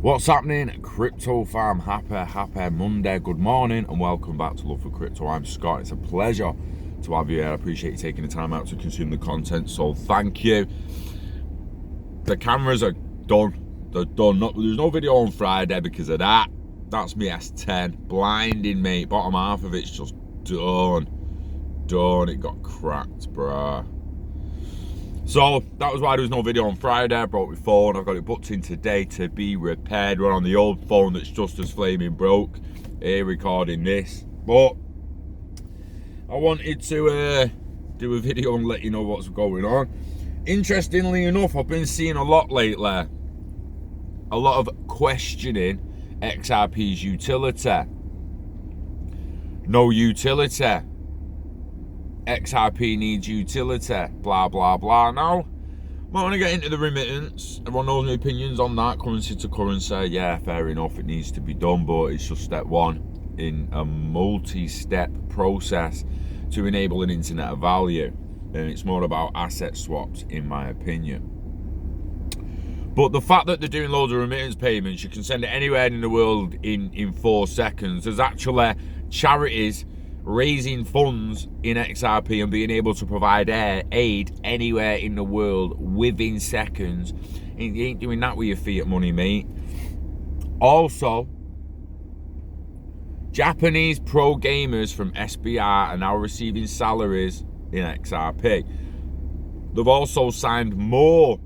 What's happening? Crypto fam, happy Monday. Good morning and welcome back to Love for Crypto. I'm Scott. It's a pleasure to have you here. I appreciate you taking the time out to consume the content, so thank you. The cameras are done. They're done. There's no video on Friday because of that. That's me S10 blinding, mate. Bottom half of it's just done. It got cracked, bruh. So that was why there was no video on Friday. I brought my phone. I've got it booked in today to be repaired. We're on the old phone that's just as flaming broke here recording this. But I wanted to do a video and let you know what's going on. Interestingly enough, I've been seeing a lot lately. A lot of questioning XRP's utility. No utility. XRP needs utility, blah, blah, blah. Now, I'm not going to get into the remittance. Everyone knows my opinions on that, currency to currency. Yeah, fair enough, it needs to be done, but it's just step one in a multi-step process to enable an internet of value. And it's more about asset swaps, in my opinion. But the fact that they're doing loads of remittance payments, you can send it anywhere in the world in 4 seconds. There's actually charities raising funds in XRP and being able to provide aid anywhere in the world within seconds. You ain't doing that with your fiat money, mate. Also, Japanese pro gamers from SBI are now receiving salaries in XRP. They've also signed more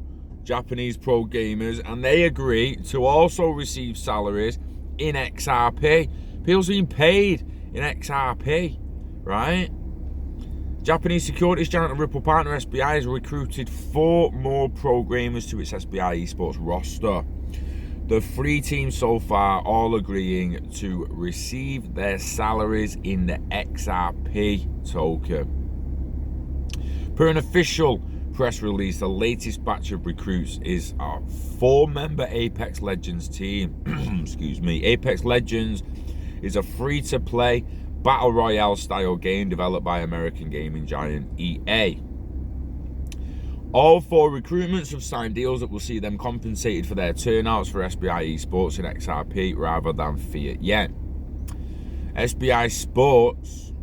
Japanese pro gamers and they agree to also receive salaries in XRP. People's being paid in XRP, right? Japanese securities giant and Ripple partner SBI has recruited 4 more pro gamers to its SBI Esports roster. The 3 teams so far all agreeing to receive their salaries in the XRP token. Per an official press release, the latest batch of recruits is our 4-member Apex Legends team. Excuse me. Apex Legends is a free-to-play battle royale style game developed by American gaming giant EA. All 4 recruitments have signed deals that will see them compensated for their turnouts for SBI Esports and XRP rather than fiat yen. SBI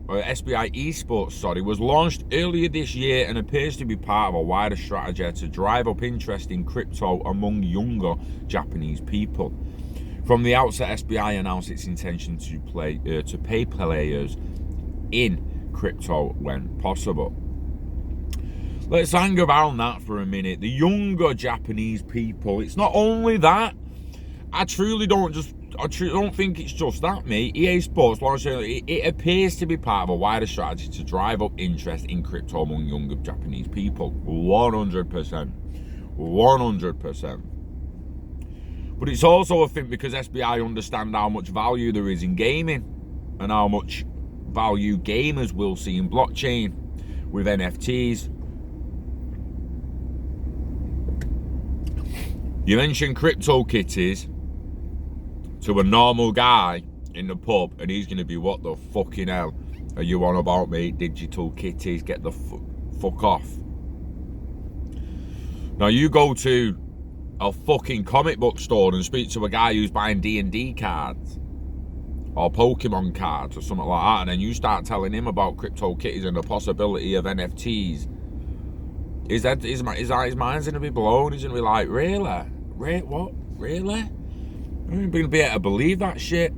Esports, was launched earlier this year and appears to be part of a wider strategy to drive up interest in crypto among younger Japanese people. From the outset, SBI announced its intention to pay players in crypto when possible. Let's hang around that for a minute. The younger Japanese people, it's not only that. I truly don't think it's just that, mate. EA Sports launched it appears to be part of a wider strategy to drive up interest in crypto among younger Japanese people. 100%. 100%. But it's also a thing because SBI understand how much value there is in gaming and how much value gamers will see in blockchain with NFTs. You mention crypto kitties to a normal guy in the pub and he's going to be, what the fucking hell are you on about, mate? Digital kitties, get the fuck off. Now you go to a fucking comic book store and speak to a guy who's buying D&D cards or Pokemon cards or something like that, and then you start telling him about crypto kitties and the possibility of NFTs. His mind's gonna be blown. He's gonna be like, really? What? Really? I'm gonna be able to believe that shit.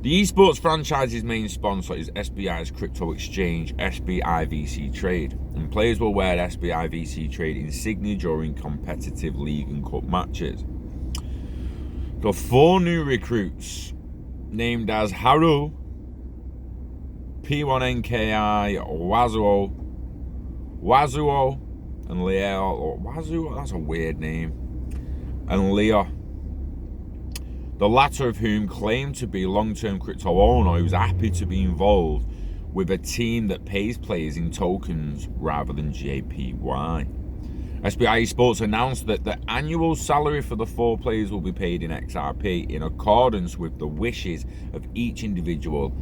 The esports franchise's main sponsor is SBI's crypto exchange, SBI VC Trade, and players will wear SBI VC Trade insignia during competitive league and cup matches. The 4 new recruits, named as Haru, P1NKI, Wazuo, and Leo. Wazuo, that's a weird name. And Leo. The latter of whom claimed to be a long-term crypto owner who's happy to be involved with a team that pays players in tokens rather than JPY. SBI Esports announced that the annual salary for the 4 players will be paid in XRP in accordance with the wishes of each individual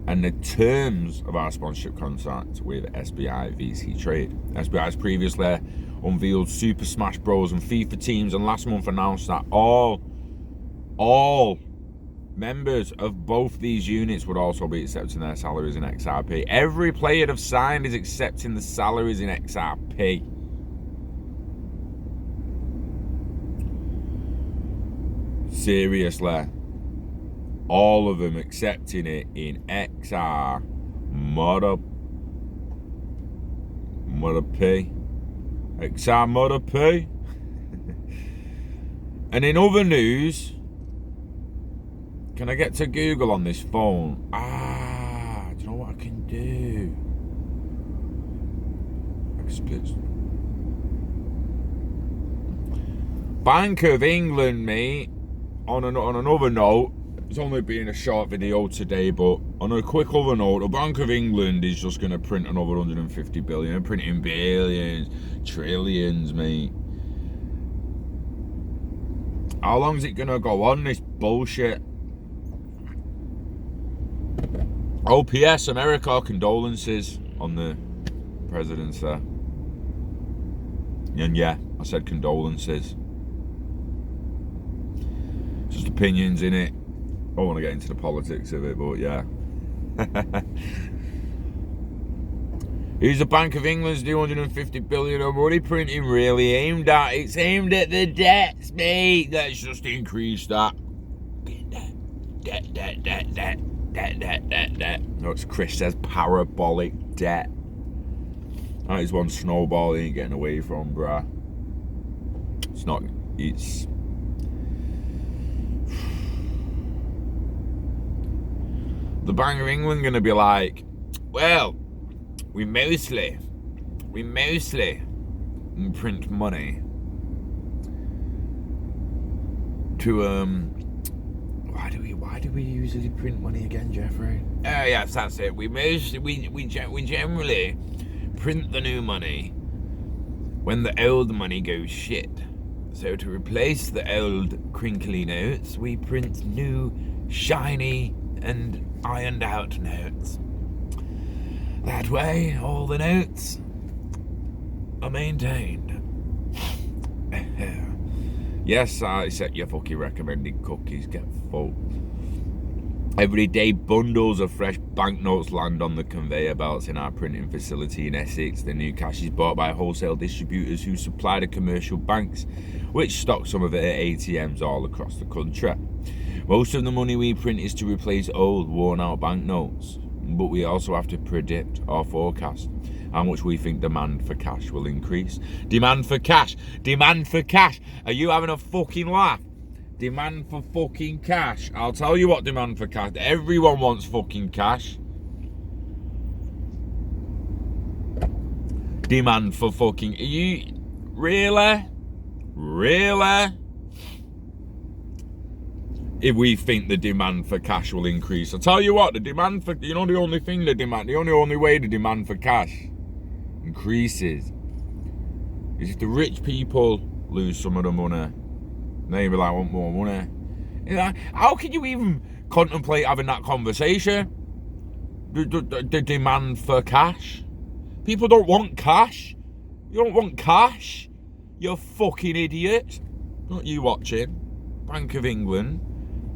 and the terms of our sponsorship contract with SBI VC Trade. SBI has previously unveiled Super Smash Bros. And FIFA teams, and last month announced that all members of both these units would also be accepting their salaries in XRP. Every player they've signed is accepting the salaries in XRP. Seriously. All of them accepting it in XR Mother P. XR Mother P. And in other news, can I get to Google on this phone? Do you know what I can do? Bank of England, mate. On another note, it's only been a short video today, but on a quick other note, the Bank of England is just going to print another 150 billion. They're printing billions, trillions, mate. How long is it going to go on, this bullshit? OPS, America, condolences on the presidency. And yeah, I said condolences. Just opinions in it. I don't want to get into the politics of it, but yeah. Who's the Bank of England's 250 billion of money printing really aimed at? It's aimed at the debts, mate. Let's just increase that. Debt. No, it's Chris says parabolic debt. That is one snowball he ain't getting away from, bruh. It's not, it's... The Bank of England going to be like, well, we mostly print money to why do we usually print money again, Jeffrey? Oh yes, that's it. We generally print the new money when the old money goes shit. So to replace the old crinkly notes, we print new shiny and ironed out notes. That way, all the notes are maintained. Yes, I accept your fucking recommended cookies. Get full. Every day, bundles of fresh banknotes land on the conveyor belts in our printing facility in Essex. The new cash is bought by wholesale distributors who supply the commercial banks, which stock some of it at ATMs all across the country. Most of the money we print is to replace old, worn-out banknotes, but we also have to predict or forecast how much we think demand for cash will increase. Demand for cash! Demand for cash! Are you having a fucking laugh? Demand for fucking cash. I'll tell you what demand for cash. Everyone wants fucking cash. Demand for fucking... Are you... Really? Really? If we think the demand for cash will increase. I'll tell you what, the demand for... You know the only way the demand for cash increases is if the rich people lose some of the money. They be like, I want more money. You know, how can you even contemplate having that conversation? The demand for cash. People don't want cash. You don't want cash. You fucking idiot. Not you watching. Bank of England.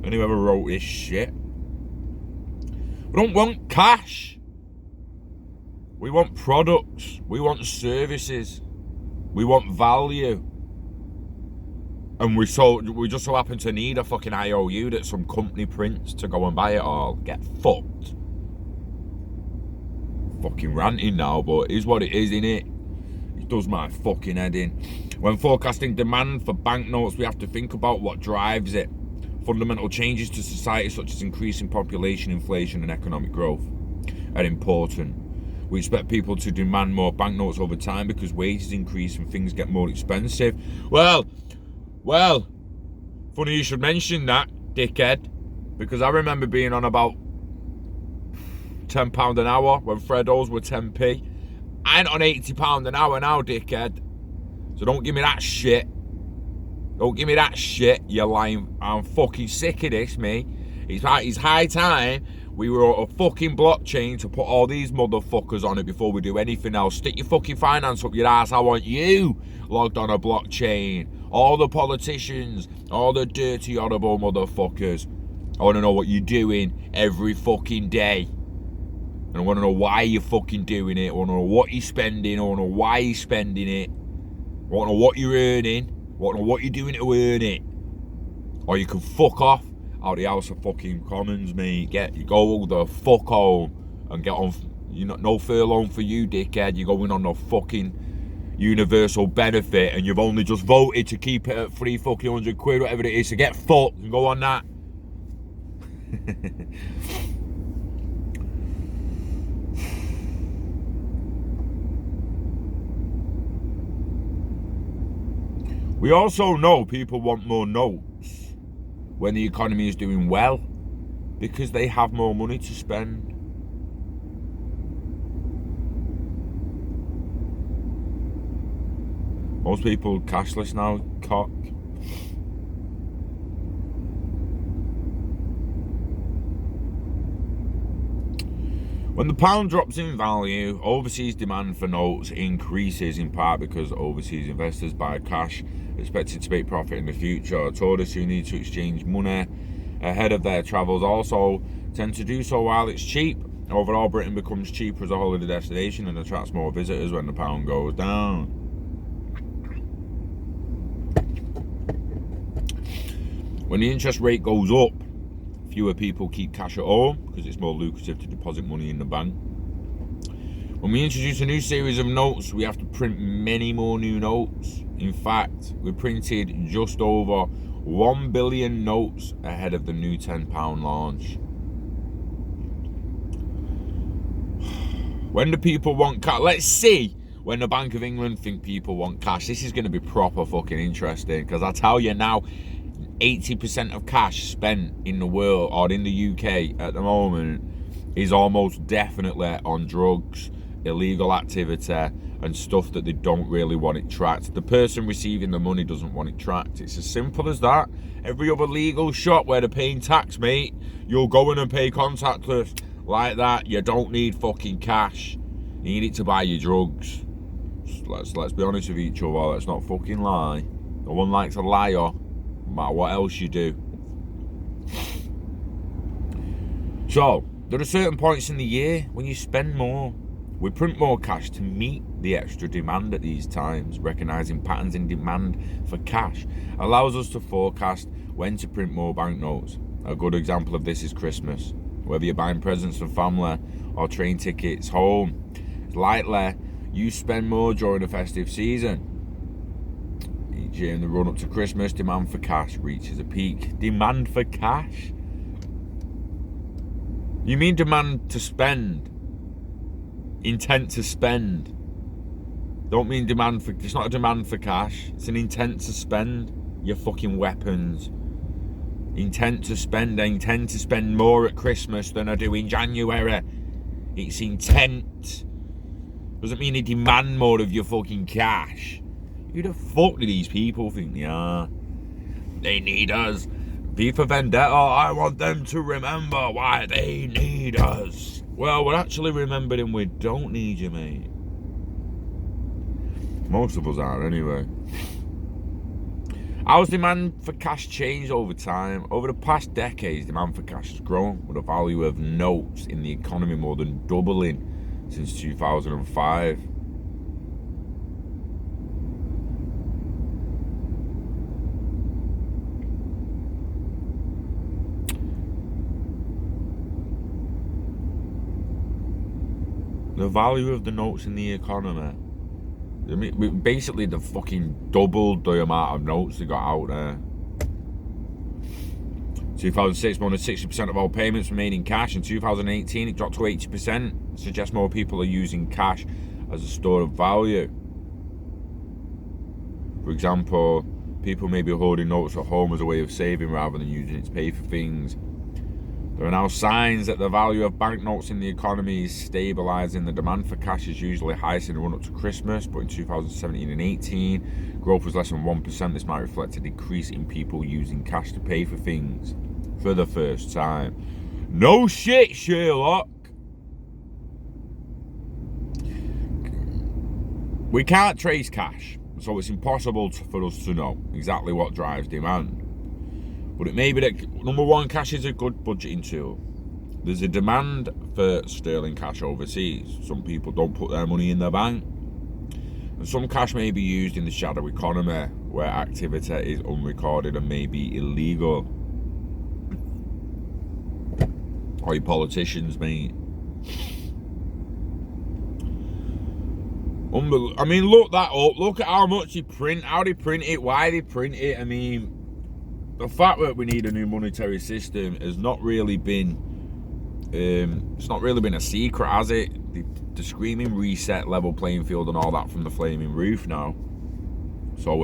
And whoever wrote this shit. We don't want cash. We want products. We want services. We want value. And we just so happen to need a fucking IOU that some company prints to go and buy it all. Get fucked. Fucking ranting now, but it is what it is, innit? It does my fucking head in. When forecasting demand for banknotes, we have to think about what drives it. Fundamental changes to society, such as increasing population, inflation, and economic growth, are important. We expect people to demand more banknotes over time because wages increase and things get more expensive. Well, funny you should mention that, dickhead, because I remember being on about £10 an hour when Freddos were 10p. I ain't on £80 an hour now, dickhead. So don't give me that shit. Don't give me that shit, you lying. I'm fucking sick of this, mate. It's high time We wrote a fucking blockchain to put all these motherfuckers on it before we do anything else. Stick your fucking finance up your ass. I want you logged on a blockchain. All the politicians, all the dirty, horrible motherfuckers. I want to know what you're doing every fucking day. And I want to know why you're fucking doing it. I want to know what you're spending. I want to know why you're spending it. I want to know what you're earning. I want to know what you're doing to earn it. Or you can fuck off out the House of fucking Commons, mate. Go the fuck home and get on. No furlough for you, dickhead. You're going on a fucking universal benefit, and you've only just voted to keep it at £300, whatever it is. So get fucked and go on that. We also know people want more notes when the economy is doing well because they have more money to spend. Most people cashless now, cock. When the pound drops in value, overseas demand for notes increases, in part because overseas investors buy cash expected to make profit in the future. Tourists who need to exchange money ahead of their travels also tend to do so while it's cheap. Overall, Britain becomes cheaper as a holiday destination and attracts more visitors when the pound goes down. When the interest rate goes up, fewer people keep cash at home because it's more lucrative to deposit money in the bank. When we introduce a new series of notes, we have to print many more new notes. In fact, we printed just over 1 billion notes ahead of the new £10 launch. When do people want cash? Let's see when the Bank of England think people want cash. This is going to be proper fucking interesting, because I tell you now, 80% of cash spent in the world or in the UK at the moment is almost definitely on drugs, illegal activity, and stuff that they don't really want it tracked. The person receiving the money doesn't want it tracked. It's as simple as that. Every other legal shop where they're paying tax, mate, you'll go in and pay contactless like that. You don't need fucking cash. You need it to buy your drugs. Let's be honest with each other. Let's not fucking lie. No one likes a liar, no matter what else you do. So, there are certain points in the year when you spend more. We print more cash to meet the extra demand at these times. Recognising patterns in demand for cash allows us to forecast when to print more banknotes. A good example of this is Christmas. Whether you're buying presents for family or train tickets home, it's likely you spend more during the festive season. Each year in the run up to Christmas, demand for cash reaches a peak. Demand for cash? You mean demand to spend? Intent to spend. Don't mean demand for... It's not a demand for cash. It's an intent to spend your fucking weapons. Intent to spend. I intend to spend more at Christmas than I do in January. It's intent. Doesn't mean they demand more of your fucking cash. Who the fuck do these people think they are? They need us. V for Vendetta. I want them to remember why they need us. Well, we're actually remembering we don't need you, mate. Most of us are, anyway. How's demand for cash changed over time? Over the past decades, demand for cash has grown, with the value of notes in the economy more than doubling since 2005. The value of the notes in the economy. I mean, basically, they fucking doubled the amount of notes they got out there. 2006, more than 60% of all payments were made in cash. In 2018, it dropped to 80%. Suggests more people are using cash as a store of value. For example, people may be holding notes at home as a way of saving rather than using it to pay for things. There are now signs that the value of banknotes in the economy is stabilising. The demand for cash is usually highest in the run-up to Christmas, but in 2017 and 18, growth was less than 1%. This might reflect a decrease in people using cash to pay for things for the first time. No shit, Sherlock. We can't trace cash, so it's impossible for us to know exactly what drives demand. But it may be that, number one, cash is a good budgeting tool. There's a demand for sterling cash overseas. Some people don't put their money in their bank. And some cash may be used in the shadow economy, where activity is unrecorded and may be illegal. Or your politicians, mate. I mean, look that up. Look at how much they print, how they print it, why they print it. I mean, the fact that we need a new monetary system has not really been, it's not really been a secret, has it? The screaming reset, level playing field and all that from the flaming roof now. So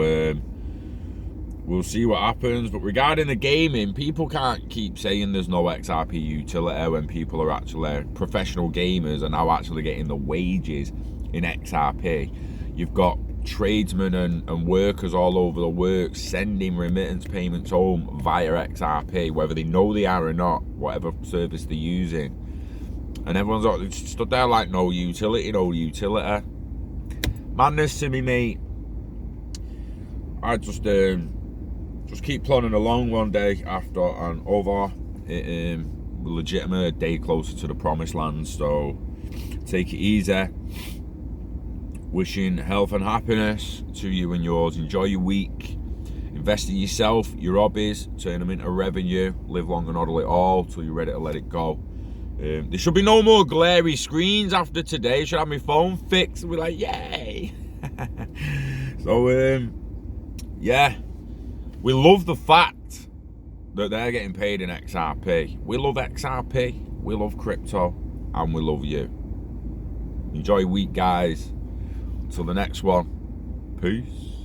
we'll see what happens. But regarding the gaming, people can't keep saying there's no XRP utility when people are actually professional gamers and now actually getting the wages in XRP. You've got tradesmen and workers all over the world sending remittance payments home via XRP, whether they know they are or not, whatever service they're using. And everyone's stood there like no utility. Madness to me, mate. I just keep plodding along one day after another. Legitimate a day closer to the promised land, so take it easy. Wishing health and happiness to you and yours. Enjoy your week. Invest in yourself, your hobbies, turn them into revenue. Live long and hodl it all till you're ready to let it go. There should be no more glary screens after today. Should have my phone fixed and be like, yay. So, yeah. We love the fact that they're getting paid in XRP. We love XRP. We love crypto. And we love you. Enjoy your week, guys. Till the next one. Peace.